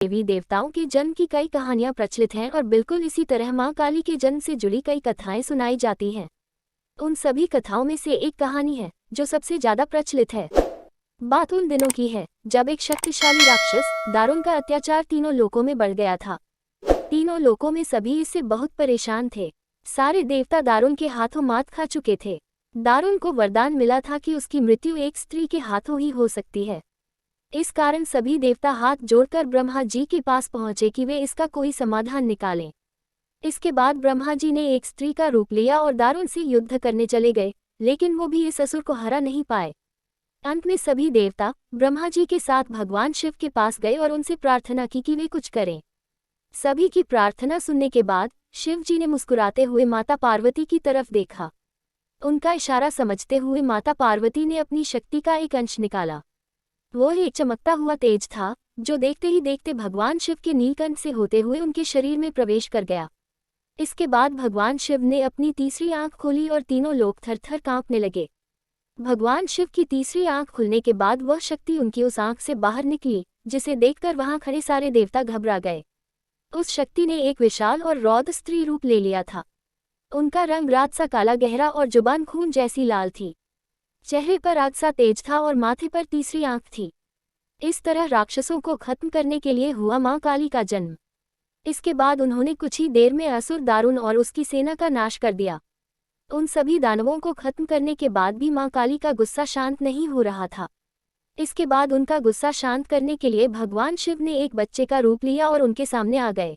देवी देवताओं के जन्म की कई कहानियां प्रचलित हैं और बिल्कुल इसी तरह मां काली के जन्म से जुड़ी कई कथाएं सुनाई जाती हैं। उन सभी कथाओं में से एक कहानी है जो सबसे ज्यादा प्रचलित है। बात उन दिनों की है जब एक शक्तिशाली राक्षस दारुण का अत्याचार तीनों लोकों में बढ़ गया था। तीनों लोकों में सभी इससे बहुत परेशान थे। सारे देवता दारुण के हाथों मात खा चुके थे। दारुण को वरदान मिला था कि उसकी मृत्यु एक स्त्री के हाथों ही हो सकती है। इस कारण सभी देवता हाथ जोड़कर ब्रह्मा जी के पास पहुंचे कि वे इसका कोई समाधान निकालें। इसके बाद ब्रह्मा जी ने एक स्त्री का रूप लिया और दारुण से युद्ध करने चले गए, लेकिन वो भी इस असुर को हरा नहीं पाए। अंत में सभी देवता ब्रह्मा जी के साथ भगवान शिव के पास गए और उनसे प्रार्थना की कि वे कुछ करें। सभी की प्रार्थना सुनने के बाद शिव जी ने मुस्कुराते हुए माता पार्वती की तरफ देखा। उनका इशारा समझते हुए माता पार्वती ने अपनी शक्ति का एक अंश निकाला। वो एक चमकता हुआ तेज था जो देखते ही देखते भगवान शिव के नीलकंठ से होते हुए उनके शरीर में प्रवेश कर गया। इसके बाद भगवान शिव ने अपनी तीसरी आंख खोली और तीनों लोग थरथर कांपने लगे। भगवान शिव की तीसरी आंख खुलने के बाद वह शक्ति उनकी उस आंख से बाहर निकली, जिसे देखकर वहां खड़े सारे देवता घबरा गए। उस शक्ति ने एक विशाल और रौद्र स्त्री रूप ले लिया था। उनका रंग रात सा काला गहरा और जुबान खून जैसी लाल थी। चेहरे पर आग सा तेज था और माथे पर तीसरी आंख थी। इस तरह राक्षसों को खत्म करने के लिए हुआ मां काली का जन्म। इसके बाद उन्होंने कुछ ही देर में असुर दारुण और उसकी सेना का नाश कर दिया। उन सभी दानवों को खत्म करने के बाद भी मां काली का गुस्सा शांत नहीं हो रहा था। इसके बाद उनका गुस्सा शांत करने के लिए भगवान शिव ने एक बच्चे का रूप लिया और उनके सामने आ गए।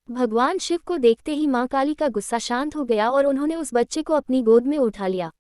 भगवान शिव को देखते ही मां काली का गुस्सा शांत हो गया और उन्होंने उस बच्चे को अपनी गोद में उठा लिया।